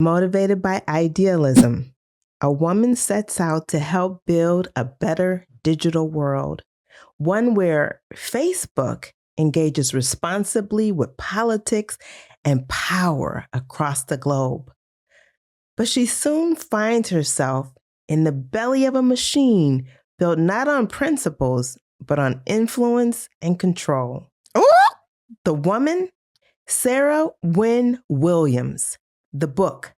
Motivated by idealism, a woman sets out to help build a better digital world, one where Facebook engages responsibly with politics and power across the globe. But she soon finds herself in the belly of a machine built not on principles, but on influence and control. Ooh! The woman, Sarah Wynn-Williams. The book,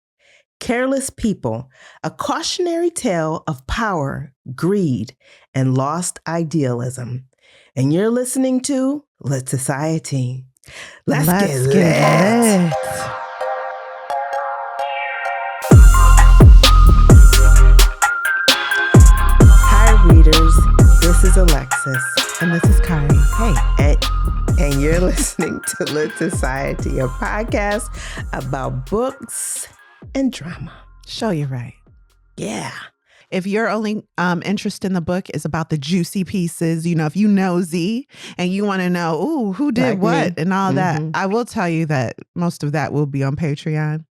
Careless People, a cautionary tale of power, greed, and lost idealism. And you're listening to Lit Society. Let's get lit. Hi, readers. This is Alexis. And this is Kari. Hey. And you're listening to Lit Society, a podcast about books and drama. Show you right. Yeah. If your only interest in the book is about the juicy pieces, if you know Z and you want to know, ooh, who did what and all that, I will tell you that most of that will be on Patreon.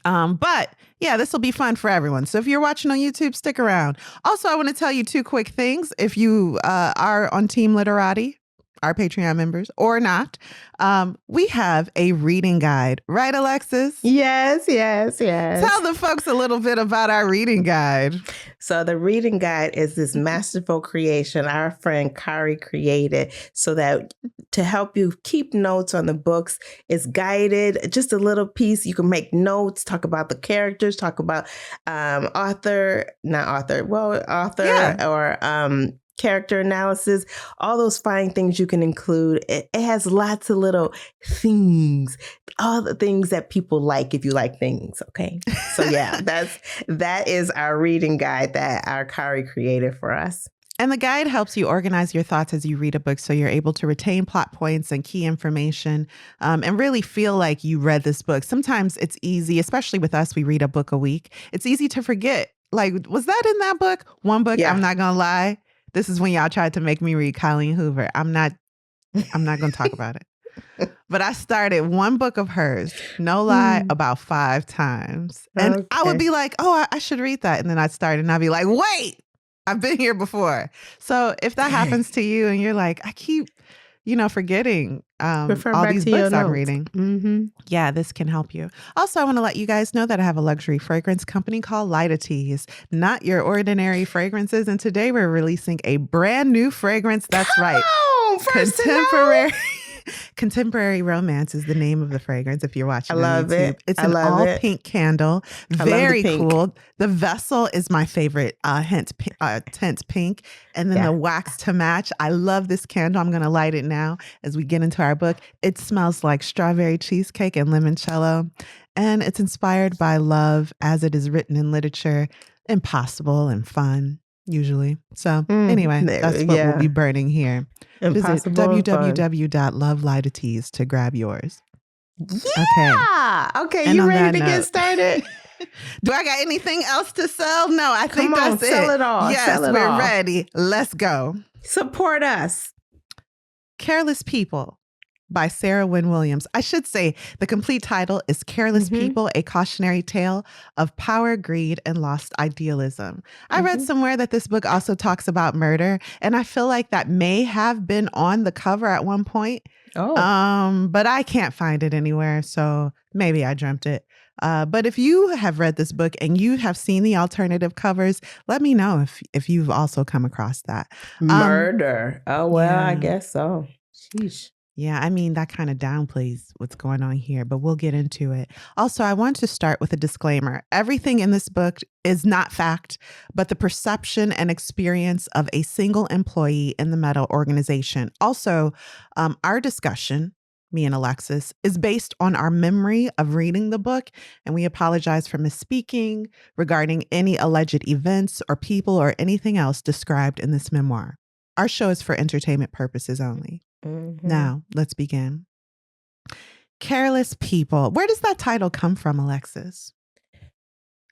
But yeah, this will be fun for everyone. So if you're watching on YouTube, stick around. Also, I want to tell you two quick things. If you are on Team Literati, our Patreon members or not, we have a reading guide. Right, Alexis? Yes. Tell the folks a little bit about our reading guide. So the reading guide is this masterful creation our friend Kari created so that to help you keep notes on the books. It's guided, just a little piece. You can make notes, talk about the characters, talk about author, or character analysis, all those fine things you can include. It has lots of little things, all the things that people like if you like things. Okay. So yeah, that is our reading guide that our Kari created for us. And the guide helps you organize your thoughts as you read a book so you're able to retain plot points and key information and really feel like you read this book. Sometimes it's easy, especially with us, we read a book a week. It's easy to forget. Like, was that in that book? One book, yeah. I'm not going to lie. This is when y'all tried to make me read Colleen Hoover. I'm not going to talk about it. But I started one book of hers, no lie, about 5 times. And I would be like, oh, I should read that. And then I'd start and I'd be like, wait, I've been here before. So if that happens to you and you're like, I keep, forgetting all these books I'm reading. Mm-hmm. Yeah, this can help you. Also, I want to let you guys know that I have a luxury fragrance company called Lightatees, not your ordinary fragrances. And today we're releasing a brand new fragrance. That's right. Contemporary Romance is the name of the fragrance if you're watching on YouTube. It's an all-pink candle. Very cool. The vessel is my favorite tint pink. And then the wax to match. I love this candle. I'm going to light it now as we get into our book. It smells like strawberry cheesecake and limoncello. And it's inspired by love as it is written in literature. Impossible and fun. Usually. So anyway, that's what we'll be burning here. Visit www.lovelightatees to grab yours. Yeah. Okay. You ready to get started? Do I got anything else to sell? No, I think that's it. Sell it all. Yes, we're ready. Let's go. Support us. Careless People by Sarah Wynn-Williams. I should say the complete title is Careless People, a cautionary tale of power, greed, and lost idealism. I read somewhere that this book also talks about murder, and I feel like that may have been on the cover at one point. But I can't find it anywhere, so maybe I dreamt it. But if you have read this book and you have seen the alternative covers, let me know if you've also come across that. Murder. I guess so. Sheesh. Yeah, I mean, that kind of downplays what's going on here, but we'll get into it. Also, I want to start with a disclaimer. Everything in this book is not fact, but the perception and experience of a single employee in the Meta organization. Also, our discussion, me and Alexis, is based on our memory of reading the book, and we apologize for misspeaking regarding any alleged events or people or anything else described in this memoir. Our show is for entertainment purposes only. Now, let's begin. Careless People. Where does that title come from, Alexis?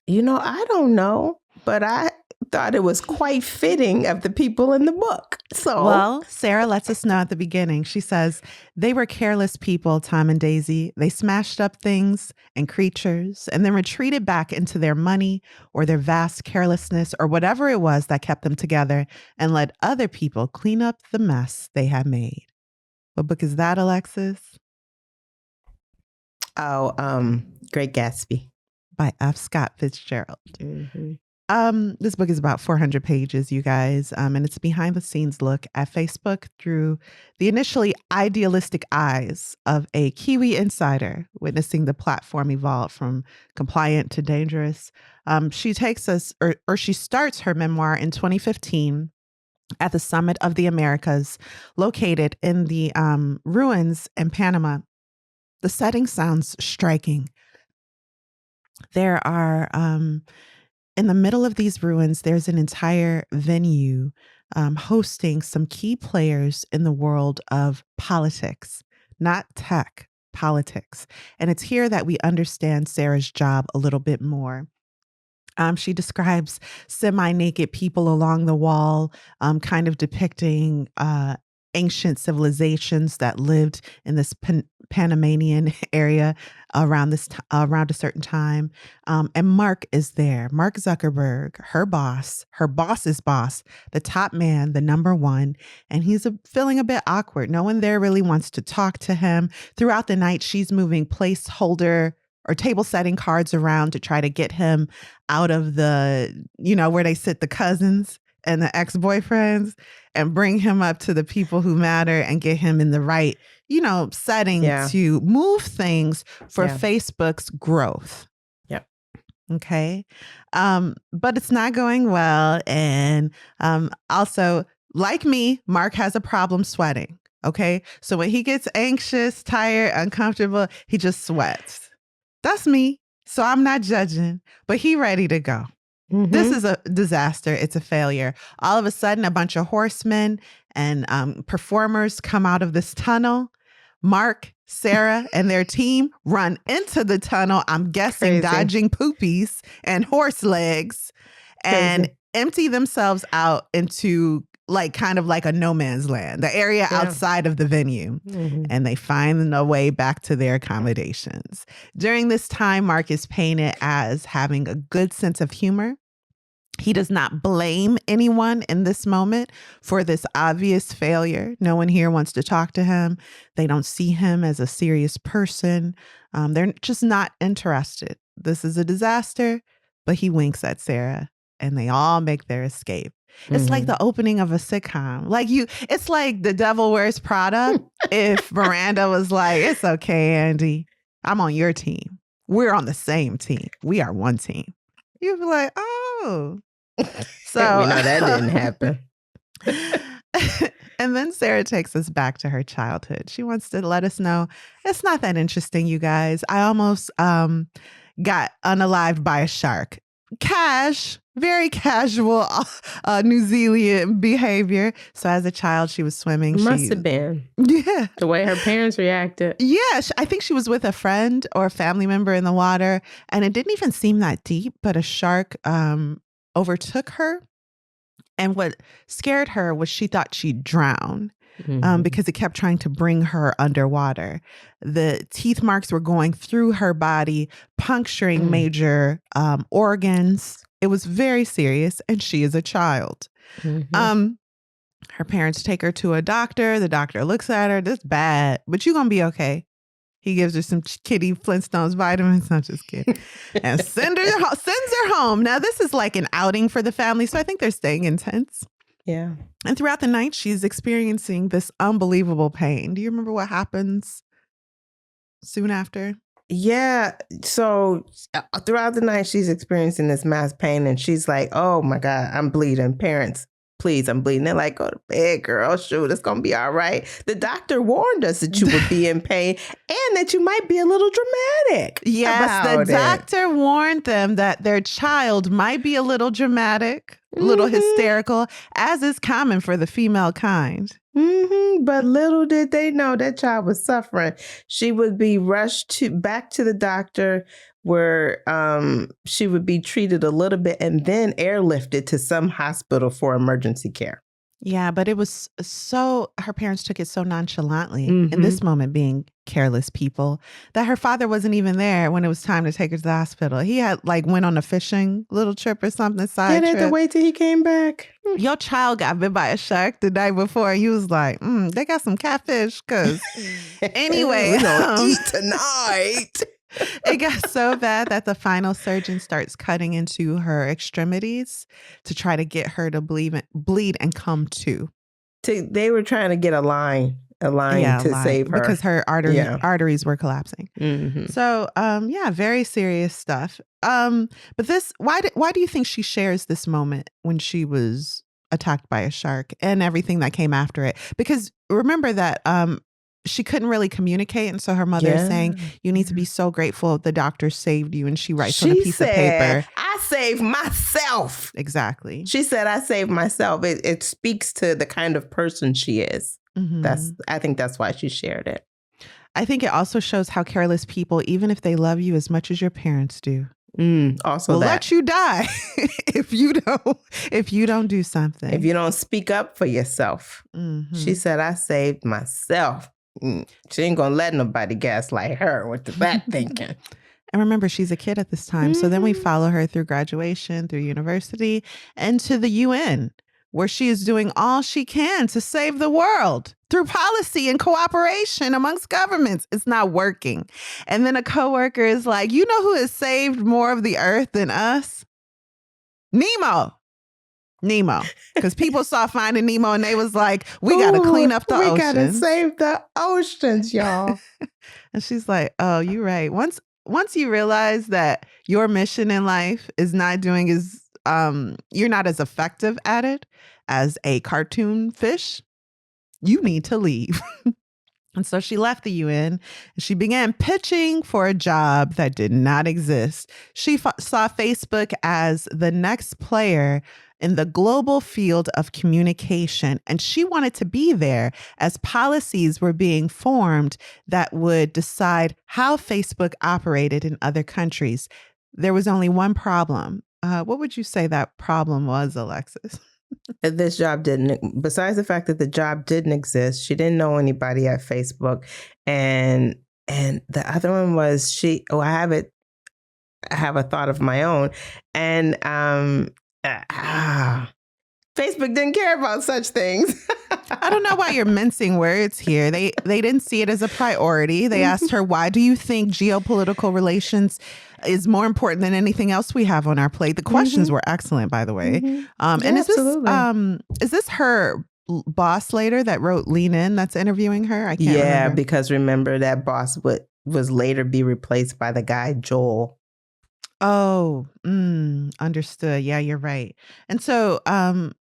I don't know, but I thought it was quite fitting of the people in the book. So, well, Sarah lets us know at the beginning. She says, they were careless people, Tom and Daisy. They smashed up things and creatures and then retreated back into their money or their vast carelessness or whatever it was that kept them together and let other people clean up the mess they had made. What book is that, Alexis? Great Gatsby by F. Scott Fitzgerald. Mm-hmm. This book is about 400 pages, you guys, and it's a behind-the-scenes look at Facebook through the initially idealistic eyes of a Kiwi insider witnessing the platform evolve from compliant to dangerous. She takes us, or she starts her memoir in 2015 at the Summit of the Americas, located in the ruins in Panama. The setting sounds striking. There are... in the middle of these ruins, there's an entire venue hosting some key players in the world of politics, not tech, politics. And it's here that we understand Sarah's job a little bit more. She describes semi-naked people along the wall, kind of depicting ancient civilizations that lived in this Panamanian area around a certain time. And Mark is there. Mark Zuckerberg, her boss's boss, the top man, the number one. And he's feeling a bit awkward. No one there really wants to talk to him. Throughout the night, she's moving placeholder or table setting cards around to try to get him out of the, where they sit the cousins and the ex-boyfriends and bring him up to the people who matter and get him in the right, setting to move things for Facebook's growth. Yep. Okay. But it's not going well. And also, like me, Mark has a problem sweating. Okay. So when he gets anxious, tired, uncomfortable, he just sweats. That's me. So I'm not judging, but he ready to go. Mm-hmm. This is a disaster. It's a failure. All of a sudden, a bunch of horsemen and performers come out of this tunnel. Mark, Sarah, and their team run into the tunnel. I'm guessing dodging poopies and horse legs and empty themselves out into kind of like a no man's land, the area outside of the venue. Mm-hmm. And they find a way back to their accommodations. During this time, Mark is painted as having a good sense of humor. He does not blame anyone in this moment for this obvious failure. No one here wants to talk to him. They don't see him as a serious person. They're just not interested. This is a disaster, but he winks at Sarah and they all make their escape. It's like the opening of a sitcom. It's like The Devil Wears Prada. If Miranda was like, it's okay, Andy, I'm on your team. We're on the same team. We are one team. You'd be like, oh. So we know that didn't happen. And then Sarah takes us back to her childhood. She wants to let us know it's not that interesting, you guys. I almost got unalived by a shark. Very casual New Zealand behavior. So as a child, she was swimming. Must have been. Yeah. The way her parents reacted. Yeah. I think she was with a friend or a family member in the water. And it didn't even seem that deep, but a shark overtook her. And what scared her was she thought she'd drown. Because it kept trying to bring her underwater. The teeth marks were going through her body, puncturing major organs. It was very serious, and she is a child. Her parents take her to a doctor. The doctor looks at her. This is bad, but you're going to be okay. He gives her some Kitty Flintstones vitamins. I'm just kidding. And sends her home. Now, this is like an outing for the family, so I think they're staying intense. Yeah. And throughout the night, she's experiencing this unbelievable pain. Do you remember what happens soon after? Yeah. So throughout the night, she's experiencing this mass pain and she's like, oh my God, I'm bleeding. Parents, please, I'm bleeding. They're like, go to bed, girl. Shoot, it's going to be all right. The doctor warned us that you would be in pain and that you might be a little dramatic. Yes, the doctor warned them that their child might be a little dramatic, a little hysterical, as is common for the female kind. But little did they know that child was suffering. She would be rushed back to the doctor where she would be treated a little bit and then airlifted to some hospital for emergency care. Yeah, but it was her parents took it so nonchalantly, in Mm-hmm. this moment being careless people, that her father wasn't even there when it was time to take her to the hospital. He had went on a fishing little trip or something, Yeah, side they had to trip. wait till he came back. Your child got bit by a shark the night before. And he was like, they got some catfish. Because anyway, We're gonna eat tonight. it got so bad that the final surgeon starts cutting into her extremities to try to get her to bleed and come to. They were trying to get a line to save her because her arteries were collapsing. Mm-hmm. So, very serious stuff. But this, why do you think she shares this moment when she was attacked by a shark and everything that came after it? Because remember that she couldn't really communicate, and so her mother is saying, "You need to be so grateful the doctor saved you." And she writes on a piece of paper, "I saved myself." Exactly. She said, "I saved myself." It speaks to the kind of person she is. Mm-hmm. I think that's why she shared it. I think it also shows how careless people, even if they love you as much as your parents do, will let you die if you don't do something. If you don't speak up for yourself. Mm-hmm. She said, "I saved myself." She ain't gonna let nobody gaslight her with that thinking. And remember, she's a kid at this time. So then we follow her through graduation, through university, and to the UN, where she is doing all she can to save the world through policy and cooperation amongst governments. It's not working. And then a coworker is like, "You know who has saved more of the earth than us? Nemo. Because people saw Finding Nemo and they was like, we got to clean up the oceans. We got to save the oceans, y'all." And she's like, "Oh, you're right. Once you realize that your mission in life is not doing you're not as effective at it as a cartoon fish, you need to leave." And so she left the UN and she began pitching for a job that did not exist. She saw Facebook as the next player in the global field of communication, and she wanted to be there as policies were being formed that would decide how Facebook operated in other countries. There was only one problem. What would you say that problem was, Alexis? This job besides the fact that the job didn't exist, she didn't know anybody at Facebook. And the other one was I have a thought of my own. And Facebook didn't care about such things. I don't know why you're mincing words here. They didn't see it as a priority. They asked her, "Why do you think geopolitical relations is more important than anything else we have on our plate?" The questions were excellent, by the way. And is this her boss later that wrote Lean In that's interviewing her? I can't remember. Because remember that boss was later be replaced by the guy Joel. Oh, understood. Yeah, you're right. And so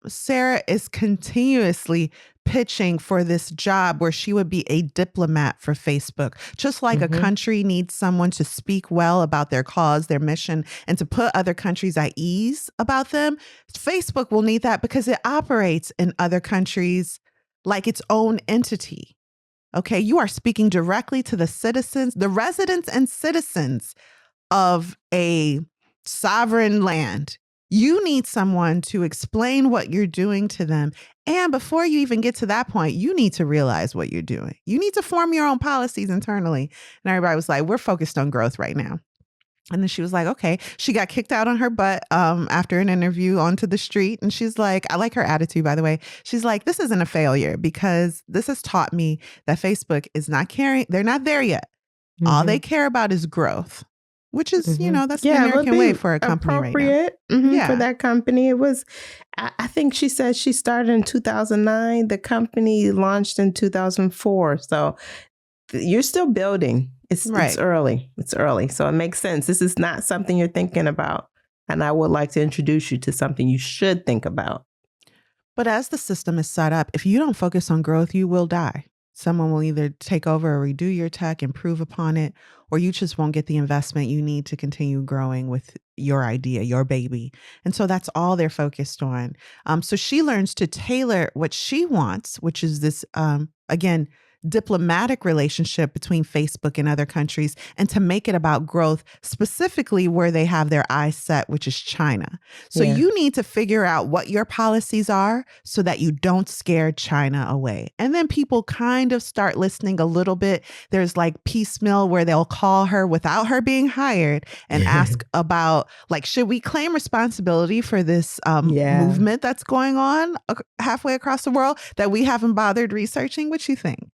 Sarah is continuously pitching for this job where she would be a diplomat for Facebook. Just like a country needs someone to speak well about their cause, their mission, and to put other countries at ease about them, Facebook will need that because it operates in other countries like its own entity. Okay, you are speaking directly to the citizens, the residents and citizens of a sovereign land. You need someone to explain what you're doing to them. And before you even get to that point, you need to realize what you're doing. You need to form your own policies internally. And everybody was like, "We're focused on growth right now." And then she was like, okay. She got kicked out on her butt after an interview onto the street. And she's like, I like her attitude, by the way. She's like, "This isn't a failure because this has taught me that Facebook is not caring. They're not there yet. All they care about is growth." Which is, that's the American way for a company appropriate right now. For that company. It was, I think she said she started in 2009. The company launched in 2004. So you're still building. It's early. It's early. So it makes sense. This is not something you're thinking about. And I would like to introduce you to something you should think about. But as the system is set up, if you don't focus on growth, you will die. Someone will either take over or redo your tech, improve upon it, or you just won't get the investment you need to continue growing with your idea, your baby. And so that's all they're focused on. So she learns to tailor what she wants, which is this, again, diplomatic relationship between Facebook and other countries and to make it about growth, specifically where they have their eyes set, which is China. So Yeah. you need to figure out what your policies are so that you don't scare China away. And then people kind of start listening a little bit. There's like piecemeal where they'll call her without her being hired and ask about, like, should we claim responsibility for this movement that's going on halfway across the world that we haven't bothered researching? What you think?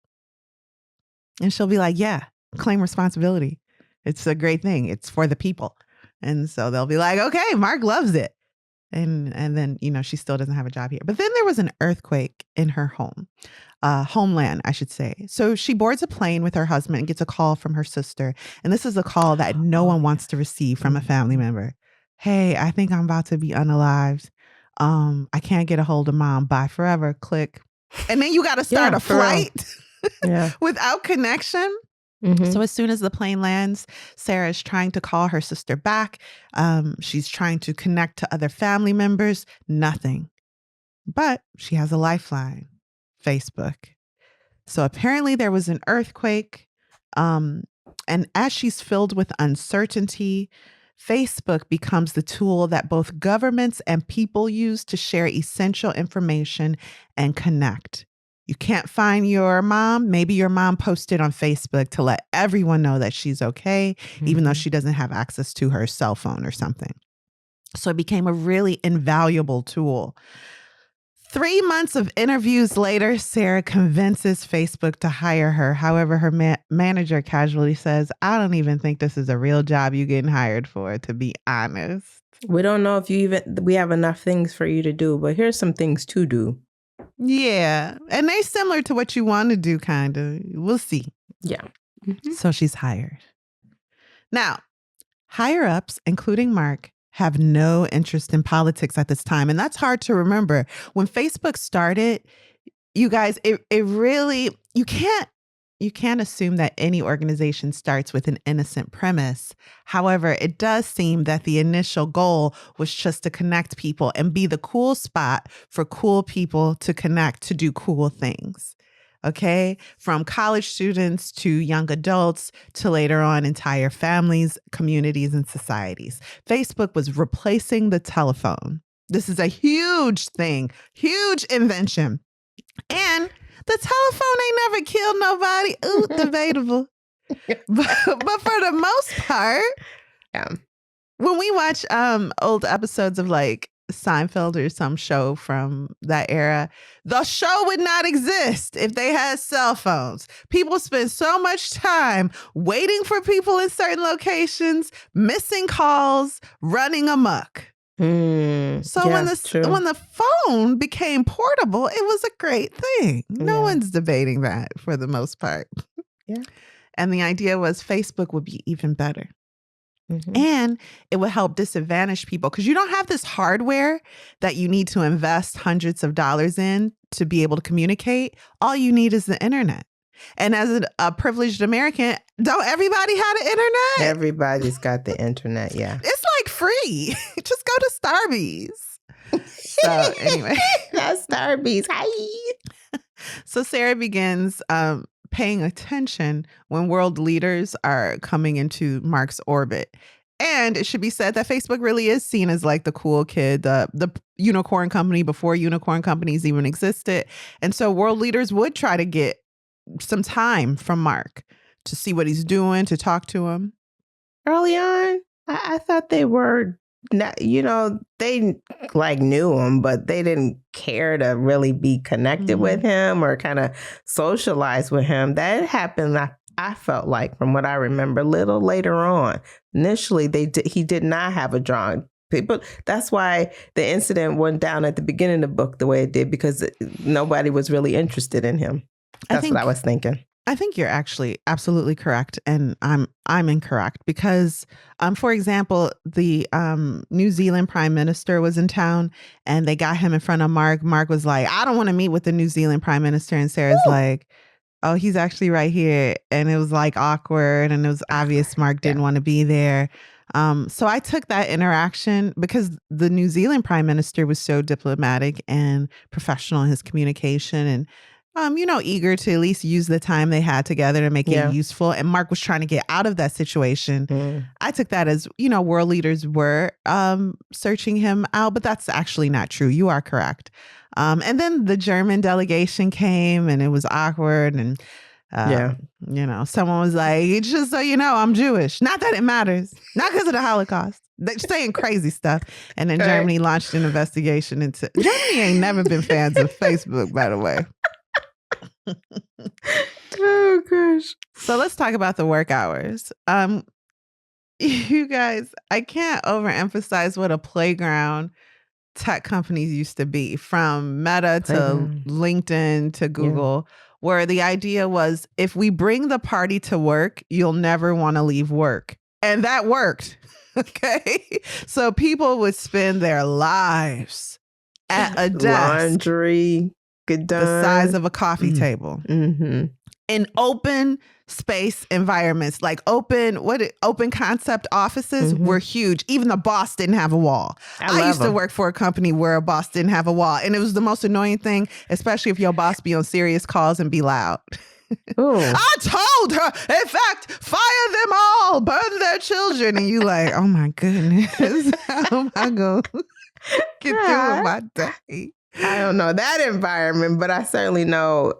And she'll be like, yeah, claim responsibility. It's a great thing. It's for the people. And so they'll be like, okay, Mark loves it. And then, she still doesn't have a job here. But then there was an earthquake in her homeland, I should say. So she boards a plane with her husband and gets a call from her sister. And this is a call that no one wants to receive from a family member. Hey, I think I'm about to be unalived. I can't get a hold of mom. Bye forever. Click. And then you got to start a flight without connection. Mm-hmm. So as soon as the plane lands, Sarah is trying to call her sister back. She's trying to connect to other family members. Nothing. But she has a lifeline, Facebook. So apparently there was an earthquake. And as she's filled with uncertainty, Facebook becomes the tool that both governments and people use to share essential information and connect. You can't find your mom. Maybe your mom posted on Facebook to let everyone know that she's okay, even though she doesn't have access to her cell phone or something. So it became a really invaluable tool. 3 months of interviews later, Sarah convinces Facebook to hire her. However, her manager casually says, I don't even think this is a real job you're getting hired for, to be honest. We don't know if we have enough things for you to do, but here's some things to do. Yeah. And they're similar to what you want to do, kind of. We'll see. Yeah. Mm-hmm. So she's hired. Now, higher ups, including Mark, have no interest in politics at this time. And that's hard to remember. When Facebook started, you guys, it really, you can't assume that any organization starts with an innocent premise. However, it does seem that the initial goal was just to connect people and be the cool spot for cool people to connect to do cool things. Okay, from college students to young adults to later on entire families, communities, and societies. Facebook was replacing the telephone. This is a huge thing, huge invention. And the telephone ain't never killed nobody. Ooh, debatable. but for the most part, when we watch old episodes of like Seinfeld or some show from that era, the show would not exist if they had cell phones. People spend so much time waiting for people in certain locations, missing calls, running amok. So when the phone became portable, it was a great thing. No one's debating that for the most part. Yeah. And the idea was Facebook would be even better. Mm-hmm. And it would help disadvantaged people because you don't have this hardware that you need to invest hundreds of dollars in to be able to communicate. All you need is the internet. And as a privileged American, don't everybody have the internet? Everybody's got the internet, yeah. It's like free. Just go to Starbucks. So anyway. That's Starbucks. Hi. So Sarah begins paying attention when world leaders are coming into Mark's orbit. And it should be said that Facebook really is seen as like the cool kid, the unicorn company before unicorn companies even existed. And so world leaders would try to get some time from Mark to see what he's doing, to talk to him. Early on, I thought they were not, they like knew him, but they didn't care to really be connected with him or kind of socialize with him. That happened, I felt like, from what I remember, a little later on. Initially, he did not have a drawing. People, that's why the incident went down at the beginning of the book the way it did, because nobody was really interested in him. That's what I was thinking. I think you're actually absolutely correct, and I'm incorrect because, for example, the New Zealand Prime Minister was in town, and they got him in front of Mark. Mark was like, "I don't want to meet with the New Zealand Prime Minister," and Sarah's like, "Oh, he's actually right here," and it was like awkward, and it was obvious Mark didn't want to be there. So I took that interaction because the New Zealand Prime Minister was so diplomatic and professional in his communication, and eager to at least use the time they had together to make it useful. And Mark was trying to get out of that situation. I took that as, world leaders were searching him out, but that's actually not true. You are correct. And then the German delegation came and it was awkward. And, someone was like, just so you know, I'm Jewish. Not that it matters. Not because of the Holocaust. They're saying crazy stuff. And then Germany launched an investigation into... Germany ain't never been fans of Facebook, by the way. Oh gosh. So let's talk about the work hours. You guys, I can't overemphasize what a playground tech companies used to be, from Meta to LinkedIn to Google, where the idea was, if we bring the party to work, you'll never want to leave work. And that worked. Okay. So people would spend their lives at a desk. Laundry. Good done. The size of a coffee table. Mm-hmm. In open space environments, like open concept offices were huge. Even the boss didn't have a wall. I used to work for a company where a boss didn't have a wall. And it was the most annoying thing, especially if your boss be on serious calls and be loud. I told her, in fact, fire them all, burn their children. And you like, oh my goodness, how am I going to get through my day? I don't know that environment, but I certainly know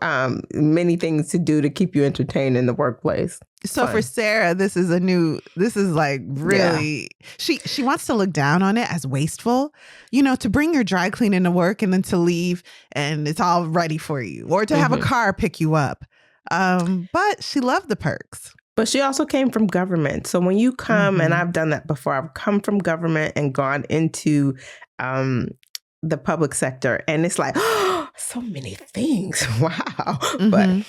many things to do to keep you entertained in the workplace. So for Sarah, this is like really, she wants to look down on it as wasteful, to bring your dry cleaning to work and then to leave and it's all ready for you, or to have a car pick you up. But she loved the perks. But she also came from government. So when you come, and I've done that before, I've come from government and gone into the public sector, and it's like, oh, so many things. Wow. But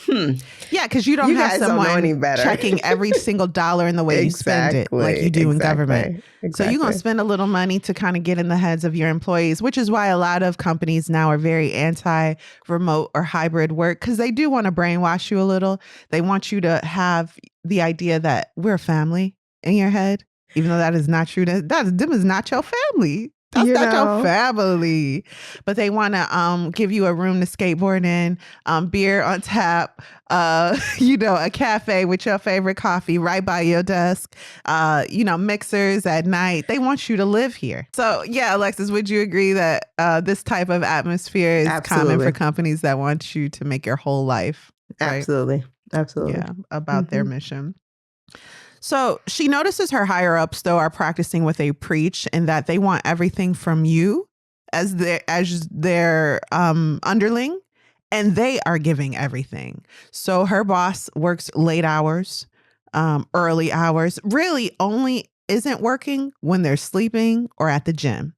because you have someone checking every single dollar in the way you spend it, like you do in government. So you're going to spend a little money to kind of get in the heads of your employees, which is why a lot of companies now are very anti-remote or hybrid work, because they do want to brainwash you a little. They want you to have the idea that we're a family in your head, even though that is not true. Them is not your family. That's not your family. But they want to give you a room to skateboard in, beer on tap, a cafe with your favorite coffee right by your desk, mixers at night. They want you to live here. So, yeah, Alexis, would you agree that this type of atmosphere is common for companies that want you to make your whole life? Right? Absolutely. Yeah, about their mission. So she notices her higher ups, though, are practicing what they preach, and that they want everything from you as their underling, and they are giving everything. So her boss works late hours, early hours, really only isn't working when they're sleeping or at the gym.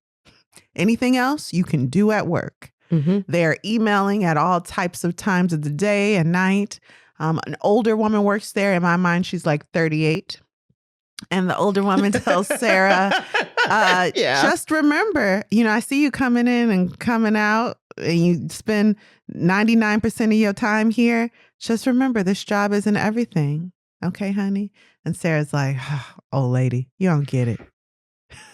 Anything else you can do at work. They're emailing at all types of times of the day and night. An older woman works there. In my mind, she's like 38. And the older woman tells Sarah, just remember, I see you coming in and coming out, and you spend 99% of your time here. Just remember, this job isn't everything. Okay, honey? And Sarah's like, oh, old lady, you don't get it.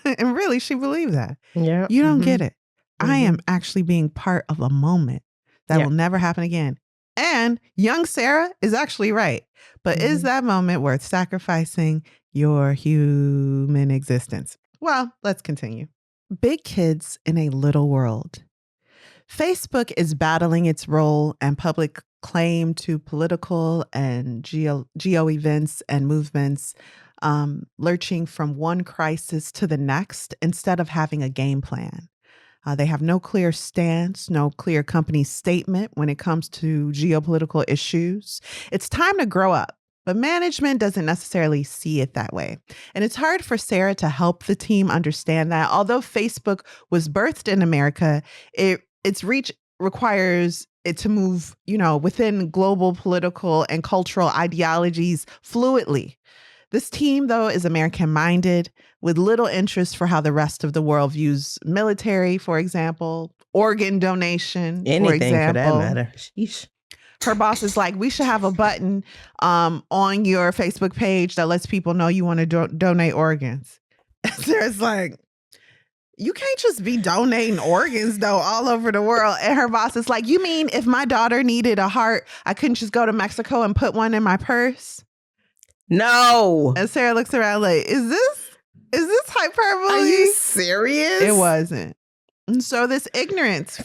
And really, she believed that. Yeah, you don't get it. I am actually being part of a moment that will never happen again. And young Sarah is actually right. But is that moment worth sacrificing your human existence? Well, let's continue. Big kids in a little world. Facebook is battling its role and public claim to political and geo events and movements, lurching from one crisis to the next instead of having a game plan. They have no clear stance, no clear company statement when it comes to geopolitical issues. It's time to grow up, but management doesn't necessarily see it that way. And it's hard for Sarah to help the team understand that. Although Facebook was birthed in America, its reach requires it to move, within global political and cultural ideologies fluidly. This team, though, is American-minded, with little interest for how the rest of the world views military, for example, organ donation, for example. For that matter. Sheesh. Her boss is like, we should have a button on your Facebook page that lets people know you want to donate organs. And Sarah's like, You can't just be donating organs, though, all over the world. And her boss is like, you mean if my daughter needed a heart, I couldn't just go to Mexico and put one in my purse? No. And Sarah looks around like, is this hyperbole? Are you serious? It wasn't. And so this ignorance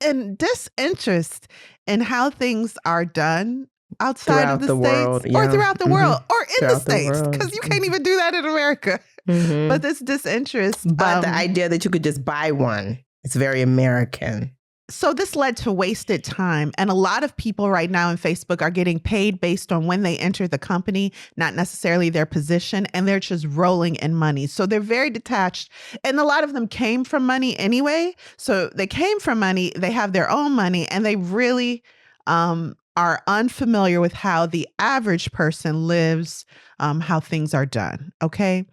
and disinterest in how things are done outside Throughout of the the States world, or yeah. throughout the world or in Throughout the the States, world. because you can't even do that in America. Mhm. But this disinterest. But the idea that you could just buy one, it's very American. So this led to wasted time. And a lot of people right now in Facebook are getting paid based on when they enter the company, not necessarily their position, and they're just rolling in money. So they're very detached. And a lot of them came from money anyway. So they came from money, they have their own money, and they really are unfamiliar with how the average person lives, how things are done. Okay.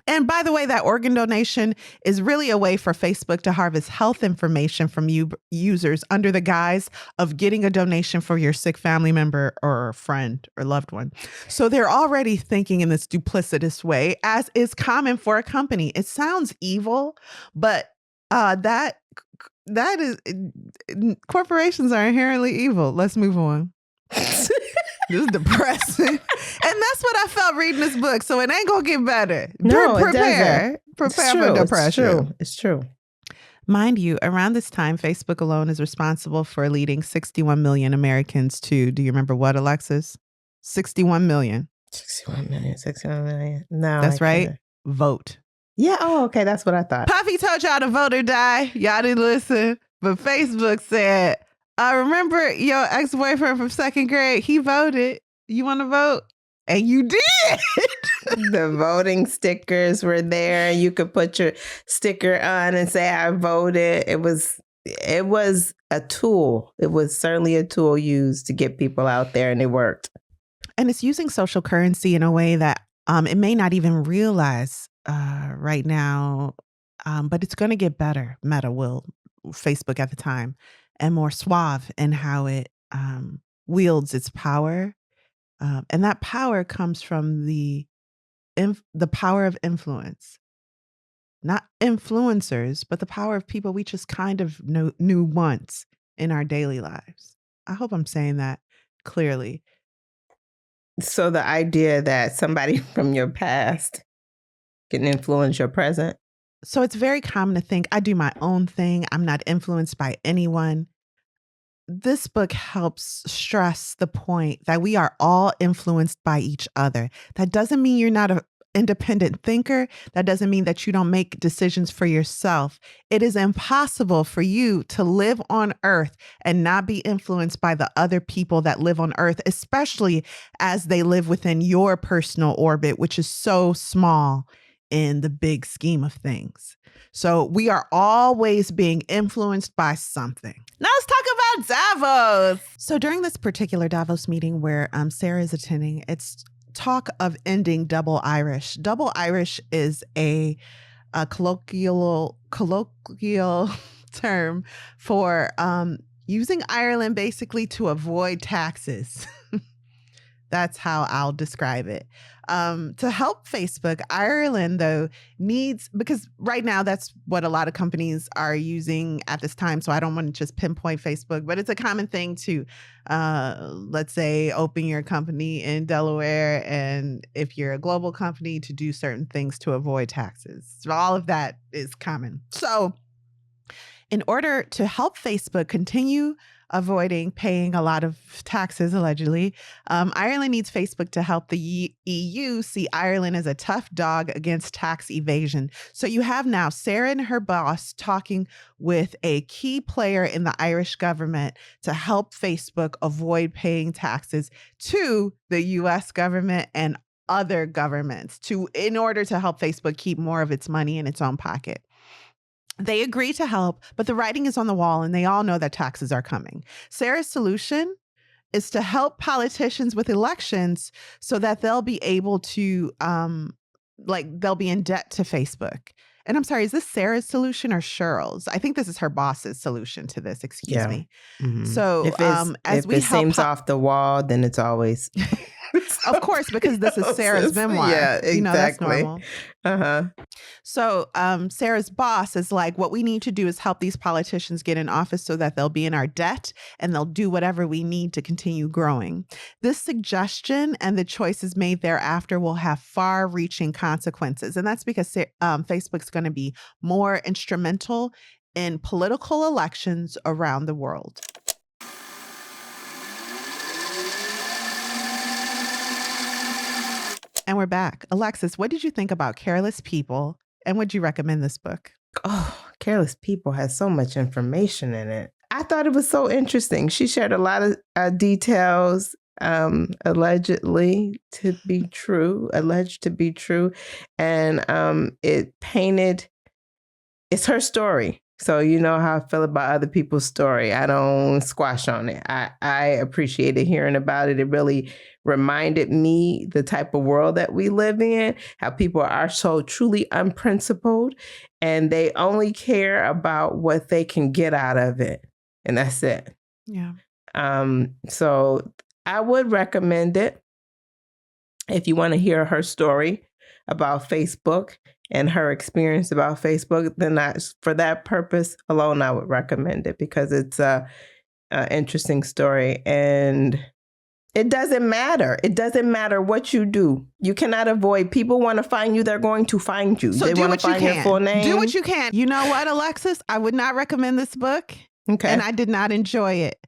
And by the way, that organ donation is really a way for Facebook to harvest health information from you users under the guise of getting a donation for your sick family member or friend or loved one. So they're already thinking in this duplicitous way, as is common for a company. It sounds evil, but that is corporations are inherently evil. Let's move on. This is depressing. And that's what I felt reading this book. So it ain't going to get better. No, Prepare for depression. It's true. Mind you, around this time, Facebook alone is responsible for leading 61 million Americans to, do you remember what, Alexis? 61 million. 61 million. No. That's right. Vote. Yeah. Oh, okay. That's what I thought. Puffy told y'all to vote or die. Y'all didn't listen. But Facebook said, I remember your ex-boyfriend from second grade. He voted. You want to vote? And you did. The voting stickers were there. You could put your sticker on and say, I voted. It was a tool. It was certainly a tool used to get people out there, and it worked. And it's using social currency in a way that it may not even realize right now, but it's going to get better. Meta will, Facebook at the time, and more suave in how it wields its power. And that power comes from the power of influence. Not influencers, but the power of people we just kind of knew once in our daily lives. I hope I'm saying that clearly. So the idea that somebody from your past can influence your present. So it's very common to think, I do my own thing. I'm not influenced by anyone. This book helps stress the point that we are all influenced by each other. That doesn't mean you're not an independent thinker. That doesn't mean that you don't make decisions for yourself. It is impossible for you to live on Earth and not be influenced by the other people that live on Earth, especially as they live within your personal orbit, which is so small in the big scheme of things. So we are always being influenced by something. Now let's talk about Davos. So during this particular Davos meeting where Sarah is attending, it's talk of ending double Irish. Double Irish is a colloquial term for using Ireland basically to avoid taxes. That's how I'll describe it. To help Facebook, Ireland, though, needs, because right now that's what a lot of companies are using at this time. So I don't want to just pinpoint Facebook, but it's a common thing to, let's say, open your company in Delaware. And if you're a global company, to do certain things to avoid taxes. So all of that is common. So in order to help Facebook continue avoiding paying a lot of taxes, allegedly, Ireland needs Facebook to help the EU see Ireland as a tough dog against tax evasion. So you have now Sarah and her boss talking with a key player in the Irish government to help Facebook avoid paying taxes to the US government and other governments in order to help Facebook keep more of its money in its own pocket. They agree to help, but the writing is on the wall and they all know that taxes are coming. Sarah's solution is to help politicians with elections so that they'll be able to, they'll be in debt to Facebook. And I'm sorry, is this Sarah's solution or Cheryl's? I think this is her boss's solution to this, me. Mm-hmm. So if it seems off the wall, then it's always of course, because this is Sarah's memoir. Yeah, exactly. You know, that's normal. Uh-huh. So Sarah's boss is like, what we need to do is help these politicians get in office so that they'll be in our debt and they'll do whatever we need to continue growing. This suggestion and the choices made thereafter will have far-reaching consequences. And that's because Facebook's going to be more instrumental in political elections around the world. And we're back. Alexis, what did you think about Careless People? And would you recommend this book? Oh, Careless People has so much information in it. I thought it was so interesting. She shared a lot of details, alleged to be true. And it painted, it's her story. So you know how I feel about other people's story. I don't squash on it. I appreciated hearing about it. It really reminded me the type of world that we live in, how people are so truly unprincipled and they only care about what they can get out of it. And that's it. Yeah. So I would recommend it if you want to hear her story about Facebook and her experience about Facebook, then for that purpose alone, I would recommend it because it's a interesting story. And it doesn't matter. It doesn't matter what you do. You cannot avoid. People want to find you. They're going to find you. So they want to find your full name. Do what you can. You know what, Alexis? I would not recommend this book. Okay. And I did not enjoy it.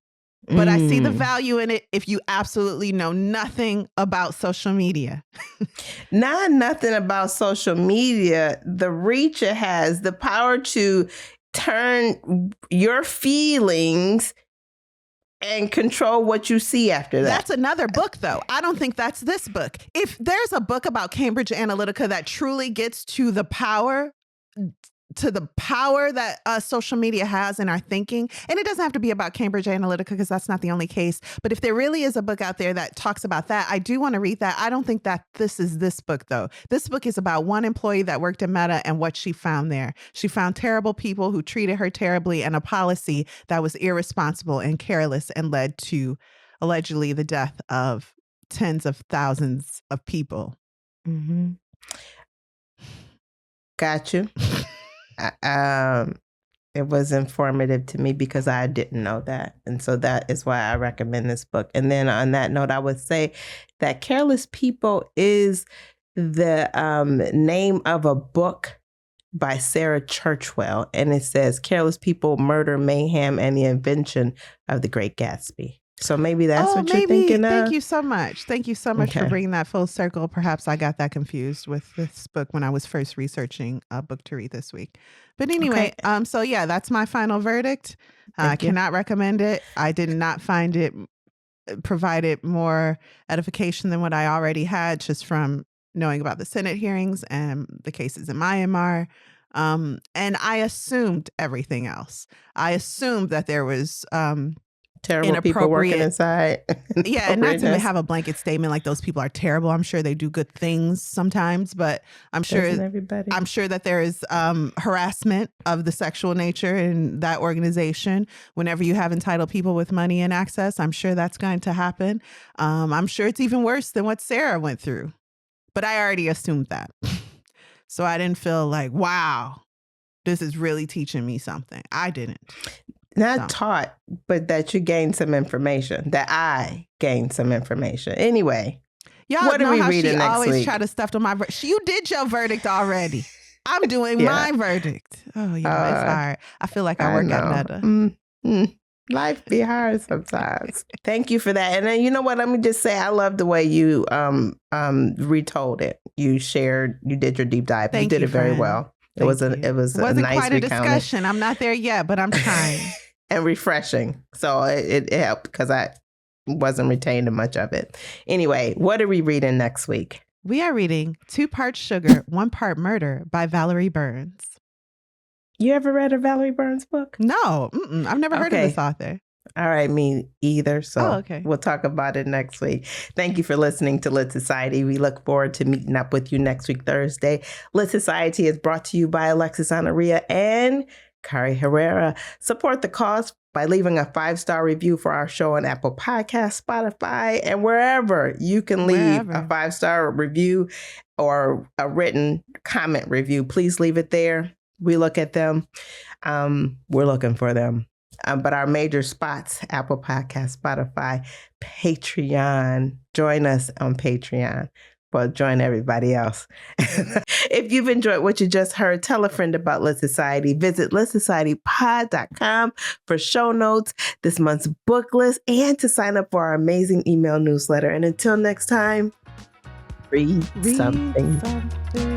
But I see the value in it if you absolutely know nothing about social media. Nothing about social media, the reach it has, the power to turn your feelings and control what you see after that. That's another book, though. I don't think that's this book. If there's a book about Cambridge Analytica that truly gets to the power that social media has in our thinking. And it doesn't have to be about Cambridge Analytica because that's not the only case. But if there really is a book out there that talks about that, I do want to read that. I don't think that this is this book, though. This book is about one employee that worked at Meta and what she found there. She found terrible people who treated her terribly and a policy that was irresponsible and careless and led to allegedly the death of tens of thousands of people. Mm-hmm. Got you. It was informative to me because I didn't know that. And so that is why I recommend this book. And then on that note, I would say that Careless People is the name of a book by Sarah Churchwell. And it says Careless People, Murder, Mayhem, and the Invention of the Great Gatsby. So maybe that's what you're thinking of. Thank you so much. Thank you so much for bringing that full circle. Perhaps I got that confused with this book when I was first researching a book to read this week. But anyway, so yeah, that's my final verdict. I cannot recommend it. I did not find it provided more edification than what I already had just from knowing about the Senate hearings and the cases in Myanmar. And I assumed everything else. I assumed that there was terrible people working inside. Yeah, and not to have a blanket statement like those people are terrible. I'm sure they do good things sometimes, but I'm sure that there is harassment of the sexual nature in that organization. Whenever you have entitled people with money and access, I'm sure that's going to happen. I'm sure it's even worse than what Sarah went through, but I already assumed that. So I didn't feel like, wow, this is really teaching me something. I didn't. Not taught, but that you gained some information, that I gained some information. Anyway, what are we reading next week? Y'all always try to stuff on my verdict. You did your verdict already. I'm doing my verdict. Oh, yeah, it's hard. I feel like I work at Meta. Life be hard sometimes. Thank you for that. And then, you know what? Let me just say, I love the way you retold it. You did your deep dive. You did it very well. It wasn't quite a discussion. I'm not there yet, but I'm trying. And refreshing. So it helped because I wasn't retaining much of it. Anyway, what are we reading next week? We are reading 2 Parts Sugar, 1 Part Murder by Valerie Burns. You ever read a Valerie Burns book? No, I've never heard of this author. All right, me either. So we'll talk about it next week. Thank you for listening to Lit Society. We look forward to meeting up with you next week, Thursday. Lit Society is brought to you by Alexis Honoria and Kari Herrera. Support the cause by leaving a 5-star review for our show on Apple Podcasts, Spotify, and wherever you can leave a 5-star review or a written comment review. Please leave it there. We look at them. We're looking for them. But our major spots, Apple Podcasts, Spotify, Patreon. Join us on Patreon. Well, join everybody else. If you've enjoyed what you just heard, tell a friend about Lit Society. Visit litsocietypod.com for show notes, this month's book list, and to sign up for our amazing email newsletter. And until next time, read something.